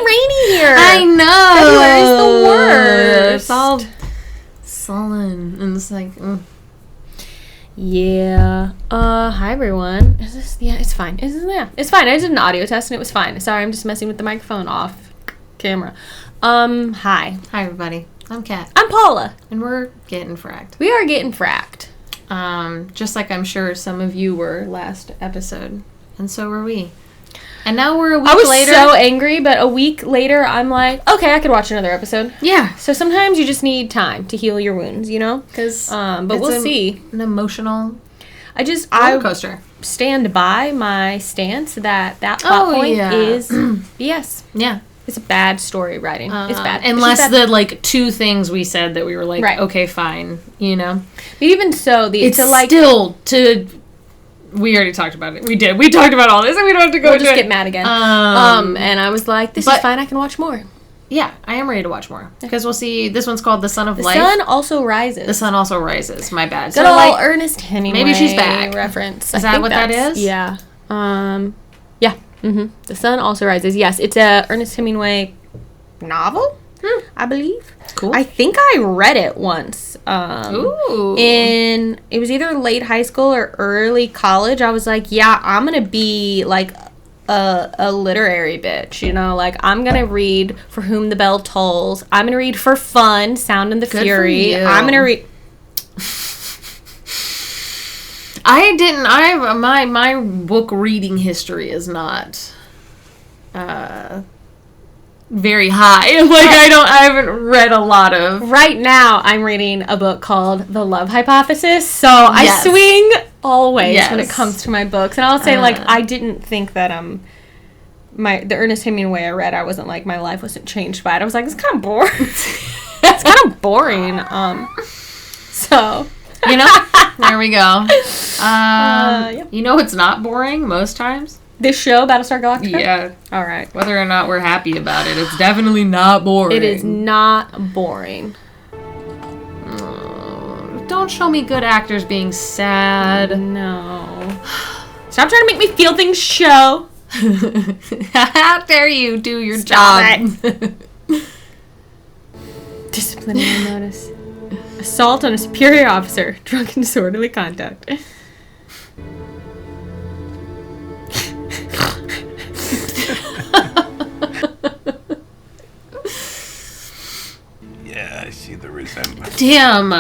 rainy here. I know. February's the worst. It's all sullen, and it's like, Yeah. Hi everyone. Is this? Yeah, it's fine. It's fine. I did an audio test and it was fine. Sorry, I'm just messing with the microphone off camera. Hi. Hi everybody. I'm Kat. I'm Paula. And we're getting fracked. We are getting fracked. Just like I'm sure some of you were last episode. And so were we. And now we're a week later. I was so angry, but a week later, I'm like, okay, I could watch another episode. Yeah. So sometimes you just need time to heal your wounds, you know? Because but we'll see. An emotional roller coaster. Stand by my stance that plot point is BS. Yeah. It's a bad story writing. It's bad. Unless the, like, two things we said that we were like, right. Okay, fine, you know? But even so, we already talked about it. We did. We talked about all this, and we don't have to go into it. We'll just get mad again. And I was like, this is fine. I can watch more. Yeah, I am ready to watch more. Because we'll see, this one's called The Sun of Life. The Sun Also Rises. The Sun Also Rises. My bad. Good old Ernest Hemingway maybe she's back. Reference. Is that what that is? Yeah. Yeah. Mm-hmm. The Sun Also Rises. Yes, it's a Ernest Hemingway novel, I believe. Cool. I think I read it once. Ooh. It was either late high school or early college. I was like, yeah, I'm going to be like a literary bitch, you know? Like, I'm going to read For Whom the Bell Tolls. I'm going to read for fun, Sound and the Good Fury. for you. I'm going to read... my book reading history is not very high. Like, I haven't read a lot of. Right now, I'm reading a book called The Love Hypothesis, so I swing always when it comes to my books. And I'll say, like, I didn't think that, the Ernest Hemingway I read, I wasn't like, my life wasn't changed by it. I was like, it's kind of boring. It's kind of boring. So... You know, there we go. You know it's not boring most times? This show, Battlestar Galactica? Yeah. All right. Whether or not we're happy about it, it's definitely not boring. It is not boring. Don't show me good actors being sad. No. Stop trying to make me feel things, show. How dare you do your job. Disciplinary notice. Assault on a superior officer. Drunken disorderly conduct. Yeah, I see the resemblance. Damn.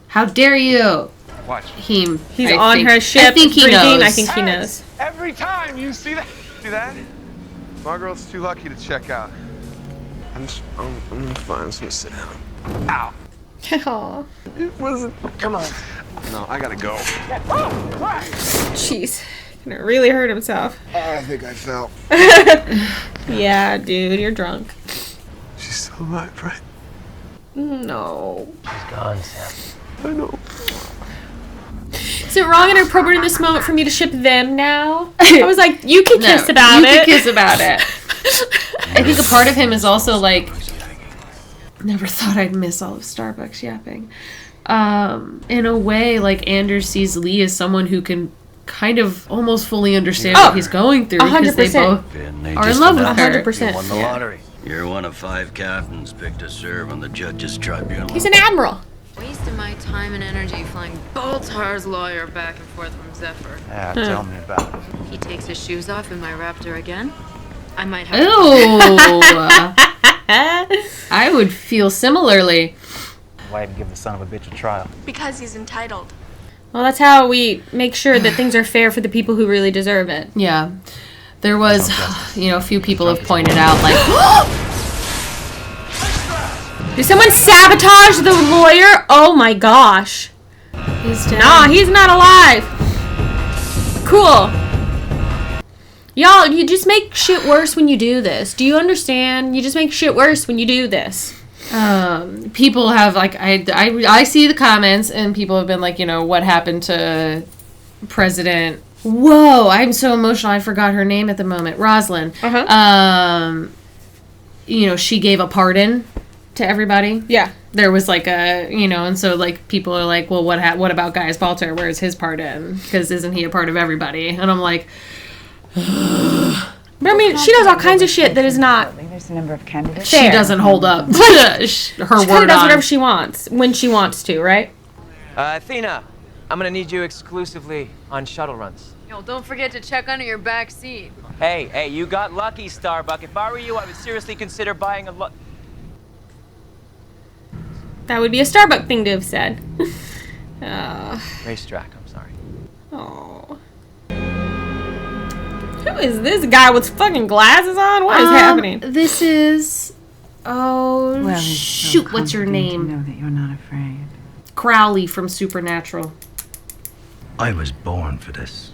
How dare you? Watch. He's on her ship. I think he knows. I think he knows. Every time you see that. See that? My girl's too lucky to check out. I'm fine. I'm just gonna sit down. Ow. Aww. It wasn't. Come on. No, I gotta go. Jeez. Gonna really hurt himself. I think I fell. Yeah, dude, you're drunk. She's still alive, right? No. She's gone, Sam. I know. Is it wrong and inappropriate in this moment for me to ship them now? I was like, you can kiss about it. You can kiss about it. I think a part of him is also like, never thought I'd miss all of Starbucks yapping. In a way, like, Anders sees Lee as someone who can kind of almost fully understand what he's going through. 100%. Because they both are in love with her. 100%. You won the lottery. You're one of 5 captains picked to serve on the judge's tribunal. He's an admiral. Wasting my time and energy flying Baltar's lawyer back and forth from Zephyr. Yeah, tell me about it. He takes his shoes off in my Raptor again. I might have I would feel similarly. Why even give the son of a bitch a trial? Because he's entitled. Well, that's how we make sure that things are fair for the people who really deserve it. Yeah. There was, a few people have pointed out, like, did someone sabotage the lawyer? Oh my gosh. he's dead. Nah, he's not alive. Cool. Y'all, you just make shit worse when you do this. Do you understand? You just make shit worse when you do this. People have, like, I see the comments, and people have been like, what happened to President... Whoa, I'm so emotional, I forgot her name at the moment. Rosalind. She gave a pardon to everybody. Yeah. There was, like, and so, like, people are like, well, what about Gaius Baltar? Where's his pardon? Because isn't he a part of everybody? And I'm like... But I mean, she does all kinds of shit that is not. There's a number of candidates. She doesn't hold up. Her She word kind of does on. whatever she wants when she wants to, right? Athena, I'm gonna need you exclusively on shuttle runs. Yo, don't forget to check under your back seat. Hey, you got lucky, Starbuck. If I were you, I would seriously consider buying a That would be a Starbuck thing to have said. racetrack. I'm sorry. Oh. Who is this guy with fucking glasses on? What is happening? This is... Oh, Well, he's so shoot, what's your comforting to name? know that you're not afraid. Crowley from Supernatural. I was born for this.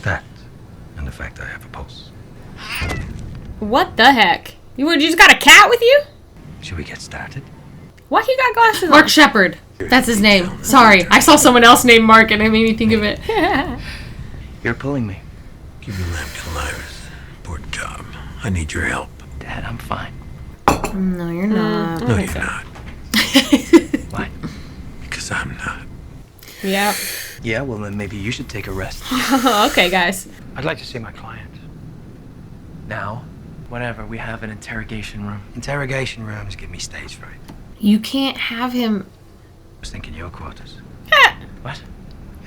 That, and the fact I have a pulse. What the heck? You just got a cat with you? Should we get started? Why he got glasses on? Mark Shepard. That's his name. Sorry, I saw someone else named Mark and it made me think of it. You're pulling me. Give me Lamkin Lyris. Port job. I need your help. Dad, I'm fine. No, you're not. No, you're not. Why? Because I'm not. Yep. Yeah, well then maybe you should take a rest. Okay, guys. I'd like to see my client. Now, whenever we have an interrogation room. Interrogation rooms give me stage fright. You can't have him... I was thinking your quarters. What?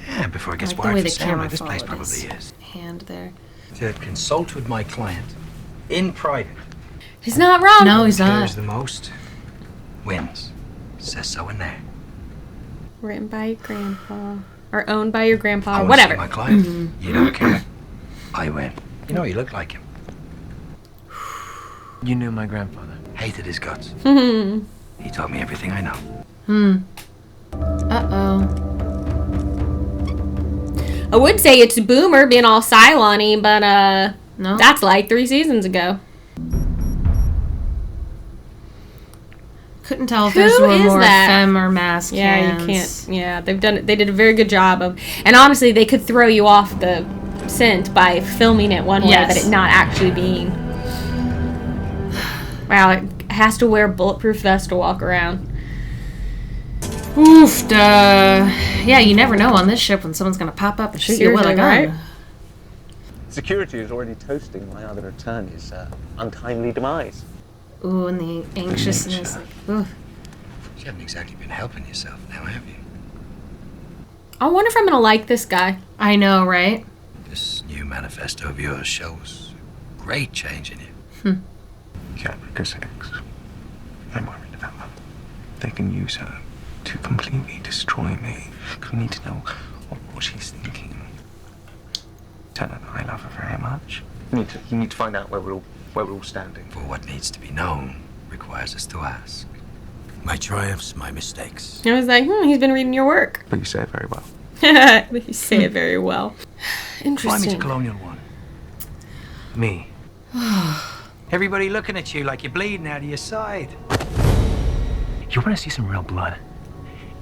Yeah, before it gets Like the way wired the for sound, camera this place followed probably his is. hand there. To consult with my client in private. He's not wrong. No, he's not. Cares the most wins. Says so in there. Written by your grandpa. Or owned by your I grandpa. wanna Whatever. see my client. You don't care. I win. You know you look like him. You knew my grandfather. Hated his guts. He taught me everything I know. Uh-oh. I would say it's Boomer being all Cylon-y, but No? that's like 3 seasons ago. Couldn't tell if Who there's one is more that? femme or mass Yeah, cans. you can't. Yeah, they did a very good job of, and honestly, they could throw you off the scent by filming it one way, Yes. but it not actually being. Wow, it has to wear a bulletproof vest to walk around. Oof, duh. Yeah, you never know on this ship when someone's gonna pop up and shoot you with a Seriously, gun. right? Security is already toasting my other attorney's untimely demise. Ooh, and the anxiousness. Like, ooh. You haven't exactly been helping yourself now, have you? I wonder if I'm gonna like this guy. I know, right? This new manifesto of yours shows great change in you. Caprica 6. I'm worried about them. They can use her to completely destroy me. We need to know what she's thinking. Tell her that I love her very much. You need to find out where we're all standing. For what needs to be known requires us to ask. My triumphs, my mistakes. I was like, he's been reading your work. But you say it very well. You say it very well. Fly me Interesting. to Colonial 1. Me. Everybody looking at you like you're bleeding out of your side. You want to see some real blood?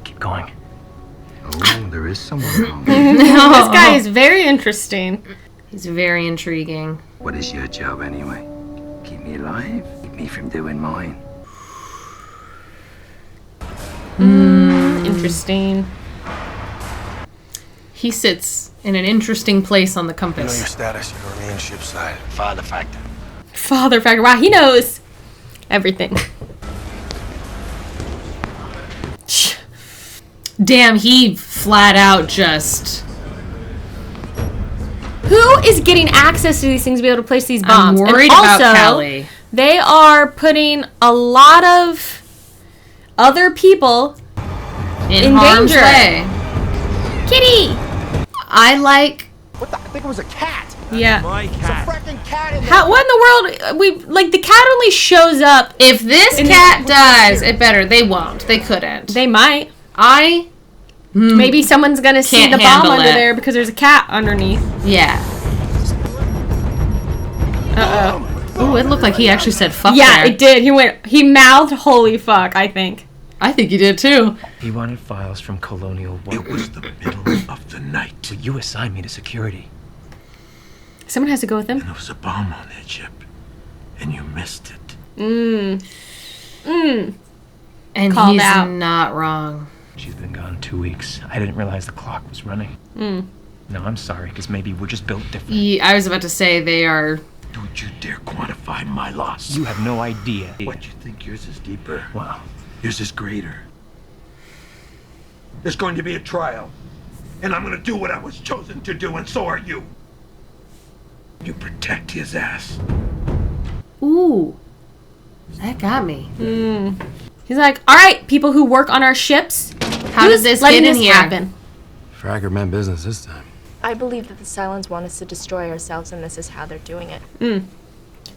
Keep going. Oh, there is someone wrong. This guy is very interesting. He's very intriguing. What is your job anyway? Keep me alive? Keep me from doing mine? Interesting. He sits in an interesting place on the I know compass. your status. You remain shipside. Father factor. Father factor. Wow, he knows everything. Damn, he flat out just... Who is getting access to these things to be able to place these I'm bombs? worried and about also, Callie. they are putting a lot of other people In in harm's danger. way. Kitty! I like... What the? I think it was a cat. Yeah. My cat. Fracking cat in there. How, what in the world? The cat only shows up. If this In cat the- dies, it better. They won't. They couldn't. They might. Hmm. Maybe someone's gonna see Can't the bomb handle under it. there because there's a cat underneath. Yeah. Uh-oh. Ooh, it looked like he actually said fuck Yeah, there. it did. He mouthed holy fuck, I think. I think he did too. He wanted files from Colonial 1. It was the middle of the night. So you assigned me to security. Someone has to go with him. And there was a bomb on that ship. And you missed it. And Called he's out. not wrong. She's been gone 2 weeks. I didn't realize the clock was running. No, I'm sorry, because maybe we're just built different. Yeah, I was about to say they are... Don't you dare quantify my loss. You have no idea. What, you think yours is deeper? Wow. Yours is greater. There's going to be a trial. And I'm going to do what I was chosen to do, and so are you. You protect his ass. Ooh. That got me. He's like, all right, people who work on our ships, How did this get in here? happen? Frakked meant business this time. I believe that the Cylons want us to destroy ourselves, and this is how they're doing it.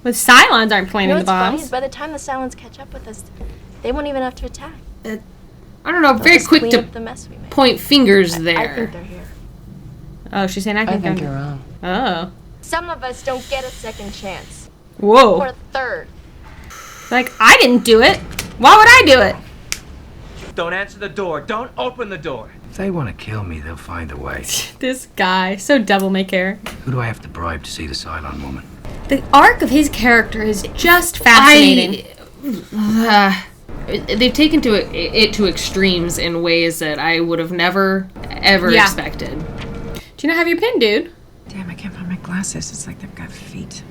With Cylons aren't planning You know the what's funny bombs. is by the time the Cylons catch up with us, they won't even have to attack. I don't know, They'll very just quick clean to up the mess we made. point fingers I there. think they're here. Oh, she's saying I think you're wrong. Oh. Some of us don't get a second chance. Whoa. Or a third. Like, I didn't do it. Why would I do it? Don't answer the door. Don't open the door. If they want to kill me, they'll find a way. This guy, so devil may care. Who do I have to bribe to see the Cylon woman? The arc of his character is just fascinating. They've taken it to extremes in ways that I would have never, ever expected. Do you not have your pin, dude? Damn, I can't find my glasses. It's like they've got feet.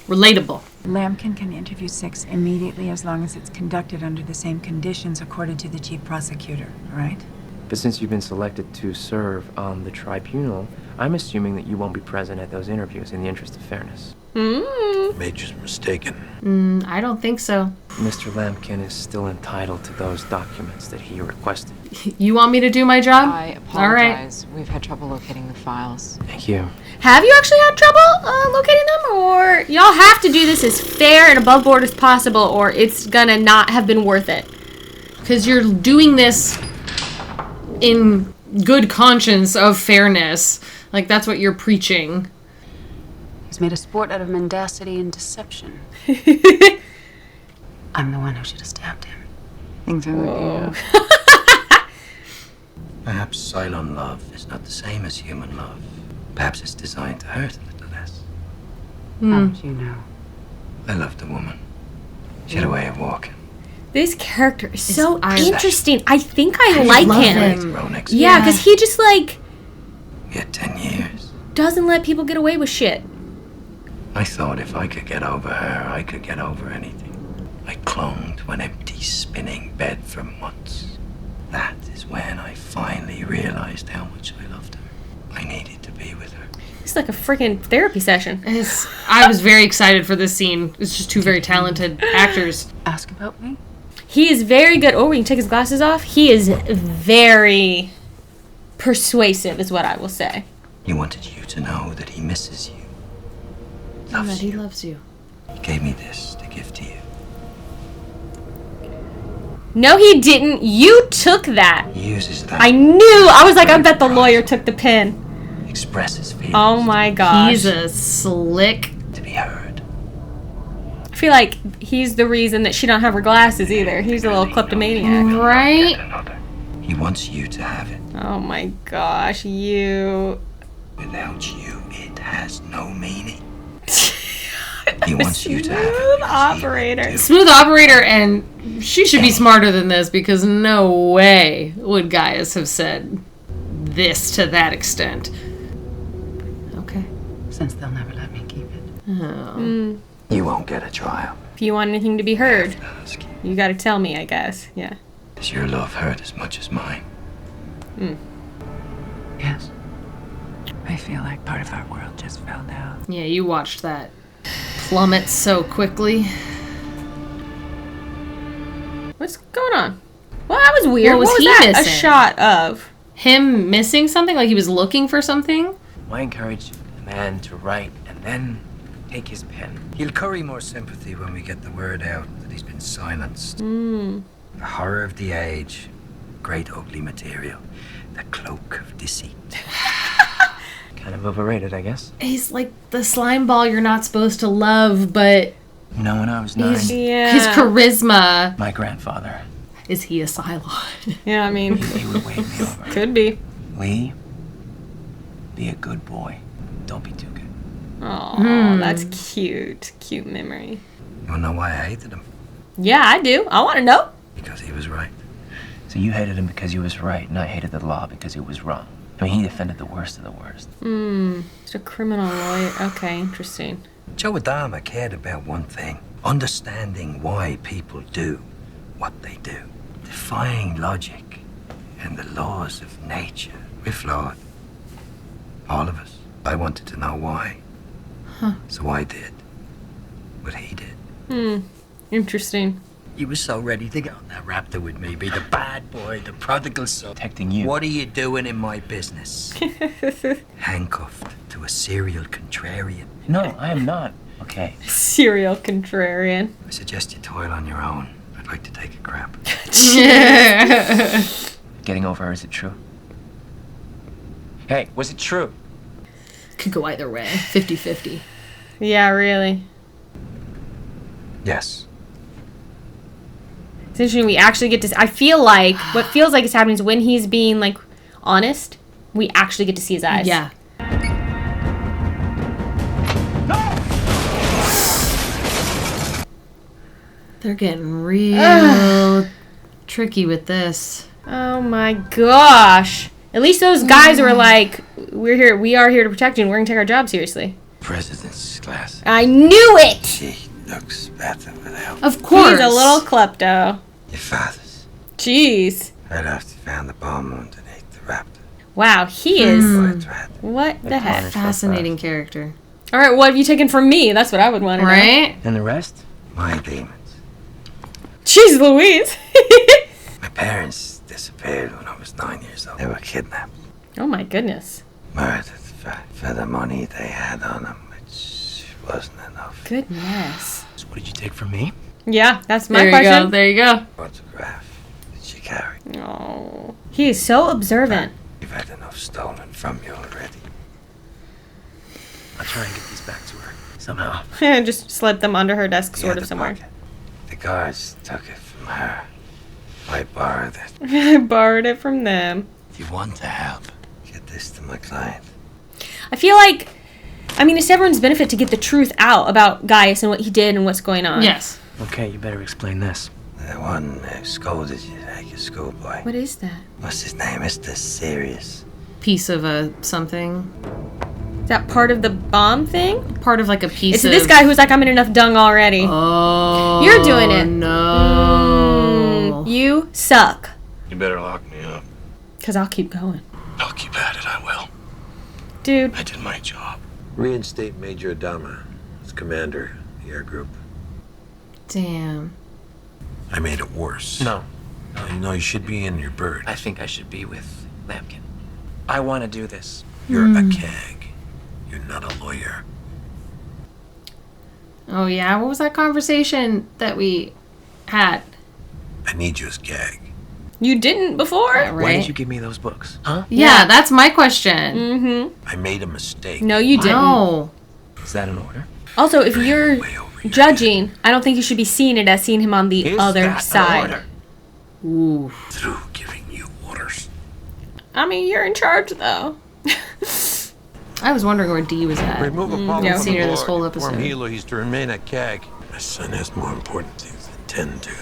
Relatable. Lambkin can interview 6 immediately as long as it's conducted under the same conditions according to the chief prosecutor, right? But since you've been selected to serve on the tribunal, I'm assuming that you won't be present at those interviews in the interest of fairness. Major's mistaken. I don't think so. Mr. Lambkin is still entitled to those documents that he requested. You want me to do my job? I apologize. We've had trouble locating the files. Thank you. Have you actually had trouble locating them? Or y'all have to do this as fair and above board as possible, or it's gonna not have been worth it. Because you're doing this in good conscience of fairness. Like, that's what you're preaching. He's made a sport out of mendacity and deception. I'm the one who should have stabbed him. Things are looking up. Perhaps Cylon love is not the same as human love. Perhaps it's designed to hurt a little less. How would you know? I loved the woman. She had a way of walking. This character is so I'm- interesting. I think I like love him. him. Yeah, because he just, like, We had 10 years. doesn't let people get away with shit. I thought if I could get over her, I could get over anything. I clung to an empty, spinning bed for months. That is when I finally realized how much I loved her. I needed to be with her. It's like a freaking therapy session. I was very excited for this scene. It's just two very talented actors. Ask about me? He is very good. Oh, we can take his glasses off. He is very persuasive, is what I will say. He wanted you to know that he misses you. Loves He you. loves you. He gave me this to give to you. No, he didn't. You took that. He uses that. I knew. I was like, I bet the lawyer took the pen. Expresses feelings. Oh my gosh. He's a slick. To be heard. I feel like he's the reason that she don't have her glasses either. He's a little kleptomaniac. Right? He wants you to have it. Oh my gosh, you. Without you, it has no meaning. He wants you to have it. Smooth operator. Smooth operator, and she should be smarter than this because no way would Gaius have said this to that extent. Okay. Since they'll never let me keep it. Oh. You won't get a trial. If you want anything to be heard, Ask you. you gotta tell me, I guess. Yeah. Does your love hurt as much as mine? Yes. I feel like part of our world just fell down. Yeah, you watched that plummet so quickly. What's going on? Well, that was weird. What was he that missing? a shot of? Him missing something? Like he was looking for something? I encourage a man to write and then take his pen. He'll curry more sympathy when we get the word out that he's been silenced. The horror of the age. Great ugly material. The cloak of deceit. Kind of overrated, I guess. He's like the slime ball you're not supposed to love, but You know, when I was 9, Yeah. his charisma. my grandfather, Is he a Cylon? Yeah, I mean, he would wave me over. could be. Lee, be a good boy. Don't be too good. Oh, that's cute. Cute memory. You wanna know why I hated him? Yeah, I do. I want to know. Because he was right. So you hated him because he was right, and I hated the law because it was wrong. I mean, he defended the worst of the worst. He's a criminal lawyer. Okay, interesting. Joe Adama cared about one thing. Understanding why people do what they do. Defying logic and the laws of nature. We're flawed. All of us. I wanted to know why. So I did what he did. Interesting. You were so ready to get on that raptor with me, be the bad boy, the prodigal son. Protecting you. What are you doing in my business? Handcuffed to a serial contrarian. No, I am not. Okay. Serial contrarian. I suggest you toil on your own. I'd like to take a crap. Getting over her, is it true? Hey, was it true? Could go either way. 50-50. Yeah, really. Yes. It's interesting. We actually get to. I feel like what feels like is happening is when he's being like honest, we actually get to see his eyes. Yeah. They're getting real tricky with this. Oh my gosh. At least those guys were like, we are here to protect you and we're gonna take our job seriously. President's class. I knew it! She looks better without. Of course. He's a little klepto. Your father's. Jeez. I'd have to found the bomb underneath the raptor. Wow, he is. Right. What the heck? Fascinating character. Alright, what have you taken from me? That's what I would want to know. Right? And the rest? My demons. Jeez Louise. My parents disappeared when I was 9 years old. They were kidnapped. Oh my goodness. Murdered for the money they had on them, which wasn't enough. Goodness. So what did you take from me? Yeah, that's my There you question. go. There you go. Photograph that she carried. Oh. He is so observant. You've had enough stolen from you already. I'll try and get these back to her. Somehow. Just slip them under her desk sort of somewhere. Pocket. The guards took it from her. I borrowed it. I borrowed it from them. If you want to help, get this to my client. I feel like, I mean, it's to everyone's benefit to get the truth out about Gaius and what he did and what's going on. Yes. Okay, you better explain this. The one who scolded you like a schoolboy. What is that? What's his name? Mr. Serious. Piece of a something. Is that part of the bomb thing? Part of like a piece It's of... this guy who's like, I'm in enough dung already. Oh. You're doing it. No. You suck. You better lock me up. Because I'll keep going. I'll keep at it, I will. Dude. I did my job. Reinstate Major Adama as commander of the air group. Damn. I made it worse. No. You know, you should be in your bird. I think I should be with Lampkin. I want to do this. You're a CAG. You're not a lawyer. Oh, yeah. What was that conversation that we had? I need you as CAG. You didn't before? Yeah, right? Why did you give me those books? Huh? Yeah, that's my question. Mm-hmm. I made a mistake. No, you didn't. No. Is that an order? Also, if you're judging, I don't think you should be seeing it as seeing him on the other side. Ooh. Through giving you orders. I mean, you're in charge, though. I was wondering where Dee was at. Remove Apollo Yeah, from seen the her this board. whole Inform episode. Hilo he's to remain at CAG. My son has more important things to tend to.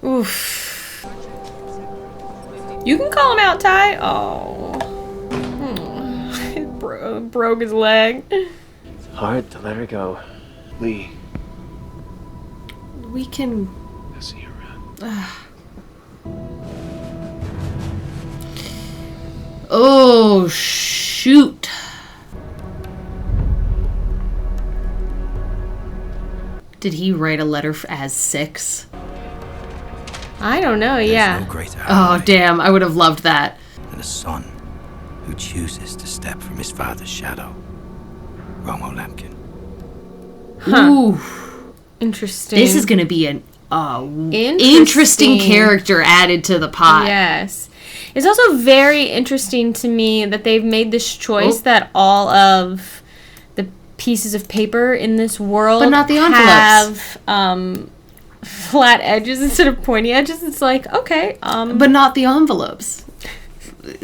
Oof. You can call him out, Ty. Oh. Broke his leg. It's hard to let her go. Lee. We can... I'll see you around. Oh, shoot. Did he write a letter as 6? I don't know, yeah. No greater Oh, damn. I would have loved that. than a son who chooses to step from his father's shadow. Romo Lampkin. Huh. Ooh. Interesting. This is going to be an interesting character added to the pot. Yes. It's also very interesting to me that they've made this choice that all of the pieces of paper in this world But not the envelopes. have flat edges instead of pointy edges. It's like, okay. But not the envelopes.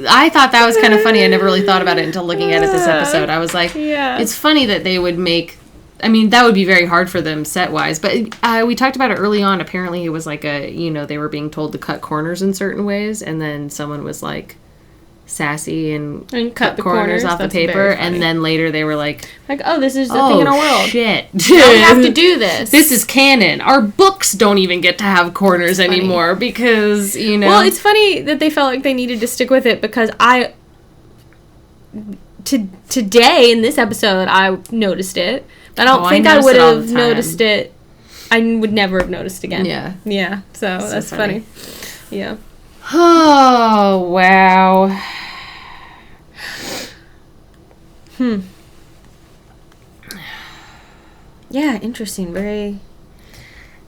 I thought that was kind of funny. I never really thought about it until looking at it this episode. I was like, it's funny that they would make... I mean, that would be very hard for them set-wise. But we talked about it early on. Apparently, it was like they were being told to cut corners in certain ways. And then someone was like, sassy and cut the corners off the That's paper, very funny. and then later they were like, oh, this is the thing in our world. Shit. Now we have to do this. This is canon. Our books don't even get to have corners anymore because, you know. Well, it's funny that they felt like they needed to stick with it because today in this episode I noticed it. I don't think I would have noticed it. I would never have noticed again. Yeah. Yeah. So that's funny. Yeah. Oh, wow. Yeah, interesting. Very.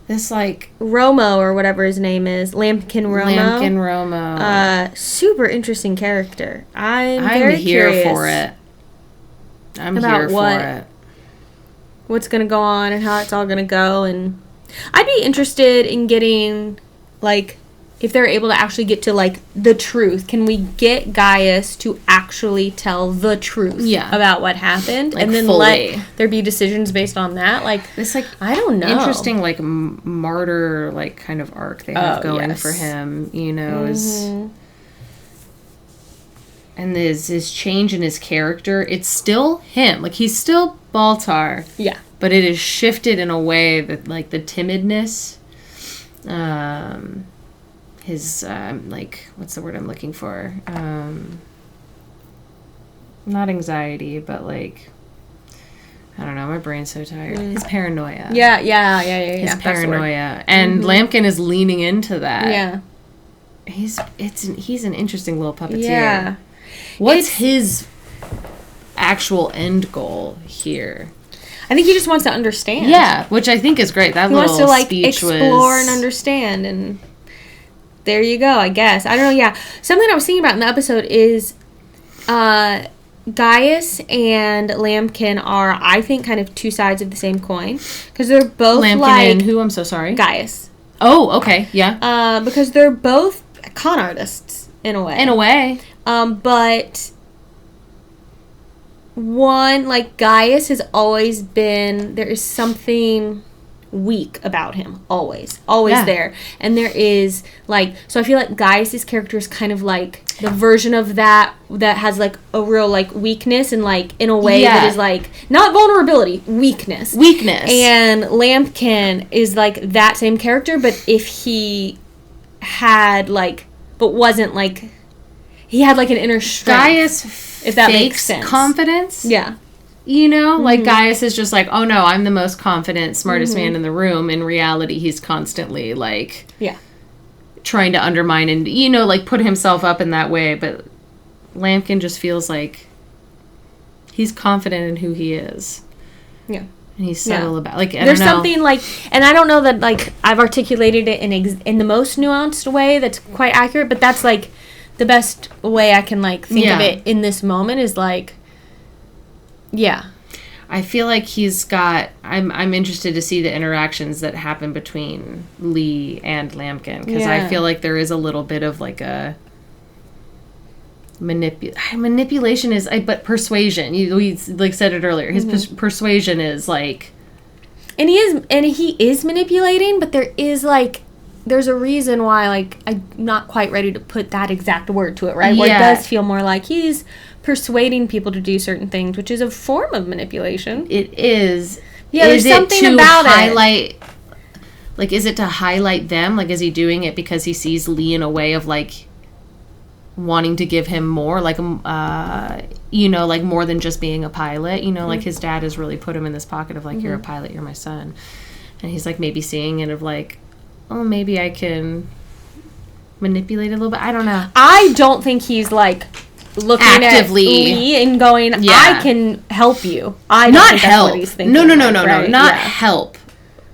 This, like. Romo, or whatever his name is. Lambkin Romo. Super interesting character. I'm here curious for it. I'm here for it. What's going to go on and how it's all going to go. And I'd be interested in getting, like, if they're able to actually get to, like, the truth. Can we get Gaius to actually tell the truth about what happened? Like, and then fully. let there be decisions based on that? Like, this, like, I don't know. Interesting, like, martyr, like, kind of arc they have going for him, you know, is... And his change in his character, it's still him. Like, he's still Baltar. Yeah. But it is shifted in a way that, like, the timidness, his, like, what's the word I'm looking for? Not anxiety, but, like, I don't know, my brain's so tired. His paranoia. Yeah. His paranoia. And Lampkin is leaning into that. Yeah. He's an interesting little puppeteer. Yeah. What's his actual end goal here? I think he just wants to understand. Yeah, which I think is great. That he little wants to, like, speech explore and understand, and there you go, I guess. I don't know, yeah. Something I was thinking about in the episode is Gaius and Lambkin are, I think, kind of two sides of the same coin. Because they're both, Lambkin like... and who? I'm so sorry. Gaius. Oh, okay, yeah. Because they're both con artists, in a way. In a way. But one, like, Gaius has always been, there is something weak about him, always there. And there is, like, so I feel like Gaius's character is kind of like the version of that has, like, a real, like, weakness, and, like, in a way that is, like, not vulnerability, weakness. And Lampkin is, like, that same character, but if he had, like, but wasn't, like, he had, like, an inner strength. Gaius if that makes sense. Confidence. Yeah. You know, like, Gaius is just like, oh no, I'm the most confident, smartest man in the room. In reality, he's constantly, like, trying to undermine and, you know, like, put himself up in that way. But Lampkin just feels like he's confident in who he is. Yeah. And he's subtle about, like, I there's don't know. Something, like, and I don't know that, like, I've articulated it in the most nuanced way that's quite accurate, but that's, like, the best way I can, like, think of it in this moment is, like, I feel like he's got... I'm interested to see the interactions that happen between Lee and Lampkin, because I feel like there is a little bit of, like, a... manipulation is... but persuasion. We, like, said it earlier. His persuasion is, like... And he is manipulating, but there is, like... There's a reason why, like, I'm not quite ready to put that exact word to it, right? Where it does feel more like he's persuading people to do certain things, which is a form of manipulation. It is. Yeah, there's something about it. Like, is it to highlight them? Like, is he doing it because he sees Lee in a way of, like, wanting to give him more? Like, you know, like, more than just being a pilot. You know, like, his dad has really put him in this pocket of, like, you're a pilot, you're my son. And he's, like, maybe seeing it of, like, oh, maybe I can manipulate it a little bit. I don't know. I don't think he's, like, looking actively at Lee and going, I can help you. I don't not think help. That's what he's thinking. No, right? not help,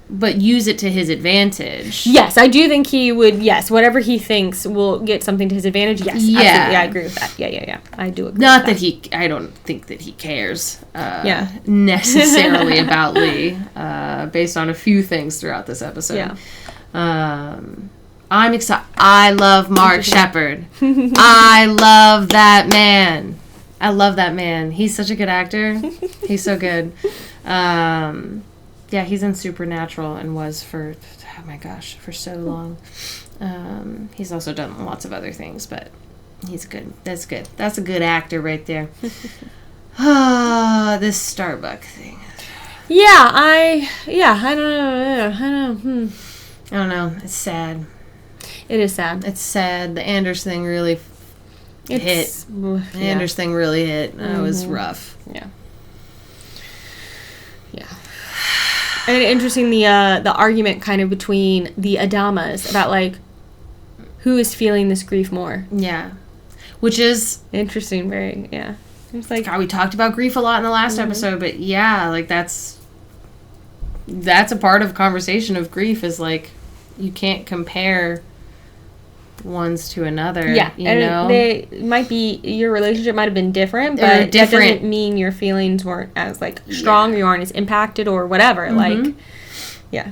but use it to his advantage. Yes, I do think he would. Yes, whatever he thinks will get something to his advantage. Yes, absolutely, I agree with that. Yeah. I do agree. Not that he. I don't think that he cares. Necessarily about Lee, based on a few things throughout this episode. Yeah. I'm excited. I love Mark SHEPPARD. I love that man. He's such a good actor. He's so good. Yeah, he's in Supernatural and was for, oh my gosh, for so long. He's also done lots of other things, but He's good. That's good. That's a good actor right there. This Starbuck thing. I don't know. It's sad. It is sad. It's sad. The Anders thing really hit. The Anders thing really hit. It was rough. Yeah. And interesting, the argument kind of between the Adamas about, like, who is feeling this grief more. Yeah. Which is... interesting, very, It's like... God, we talked about grief a lot in the last episode, but like, that's a part of conversation of grief is, like, you can't compare ones to another. Yeah, you know? They might be, your relationship might have been different, but that doesn't mean your feelings weren't as, like, strong, or you aren't as impacted or whatever. Like, yeah.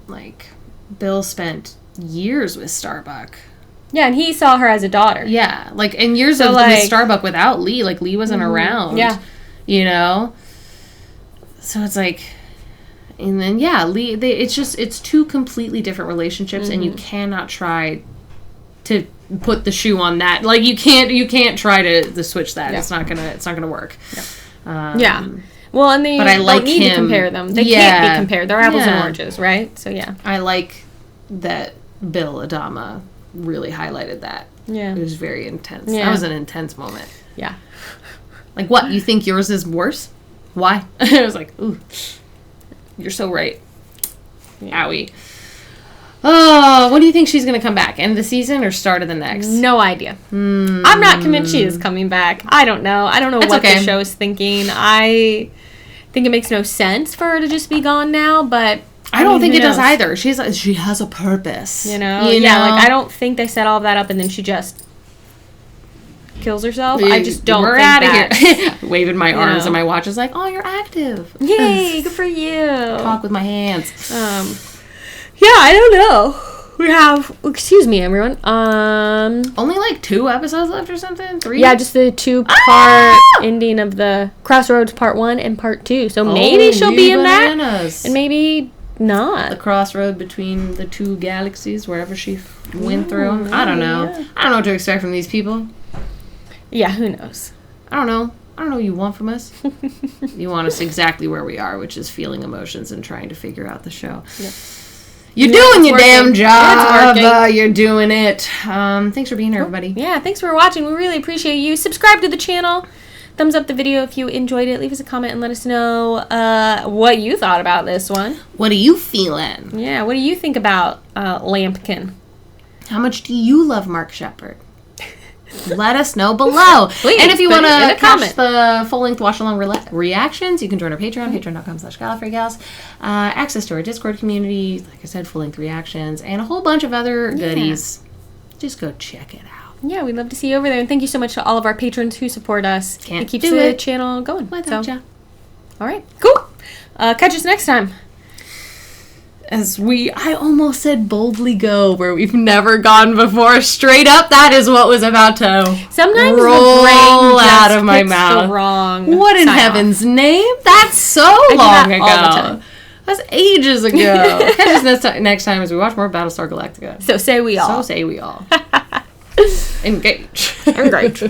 Like, Bill spent years with Starbuck. Yeah, and he saw her as a daughter. Yeah, like, and years of with Starbuck without Lee. Like, Lee wasn't around. Yeah. You know? So it's like... And then, Lee, it's two completely different relationships, and you cannot try to put the shoe on that. Like, you can't try to switch that. Yeah. It's not gonna work. Yeah. Well, and they don't need to compare them. They can't be compared. They're apples and oranges, right? So, I like that Bill Adama really highlighted that. Yeah. It was very intense. Yeah. That was an intense moment. Yeah. Like, what? You think yours is worse? Why? I was like, ooh. You're so right. Owie. Oh, what do you think she's going to come back? End of the season or start of the next? No idea. I'm not convinced she is coming back. I don't know. I don't know what the show is thinking. I think it makes no sense for her to just be gone now, but... I don't think it does either. She has a purpose. You know? Like, I don't think they set all of that up and then she just... kills herself. I just don't think that. Here. Waving my arms and my watch is like, oh, you're active. Yay, good for you. Talk with my hands. I don't know. We have, excuse me, everyone. Only like 2 episodes left or something? 3? Yeah, just the 2-part ending of the Crossroads Part 1 and Part 2. So maybe she'll be in that. And maybe not. The crossroad between the 2 galaxies, wherever she went through. I don't know. Yeah. I don't know what to expect from these people. Yeah, who knows? I don't know. I don't know what you want from us. You want us exactly where we are, which is feeling emotions and trying to figure out the show. Yep. You're doing your damn job. You're doing it. Thanks for being here, everybody. Yeah, thanks for watching. We really appreciate you. Subscribe to the channel. Thumbs up the video if you enjoyed it. Leave us a comment and let us know what you thought about this one. What are you feeling? Yeah, what do you think about Lampkin? How much do you love Mark Sheppard? Let us know below. Please, and if you want to catch the full-length watch-along reactions, you can join our Patreon, patreon.com/GallifreyGals. Access to our Discord community, like I said, full-length reactions, and a whole bunch of other goodies. Just go check it out. Yeah, we'd love to see you over there. And thank you so much to all of our patrons who support us. It keeps the channel going. Without ya. All right, cool. Catch us next time. I almost said boldly go where we've never gone before. Straight up, that is what was about to sometimes roll the brain just out of my mouth. The wrong what in heaven's name? That's so long ago. All the time. That's ages ago. Catch us next time as we watch more Battlestar Galactica. So say we all. So say we all. Engage. Engage.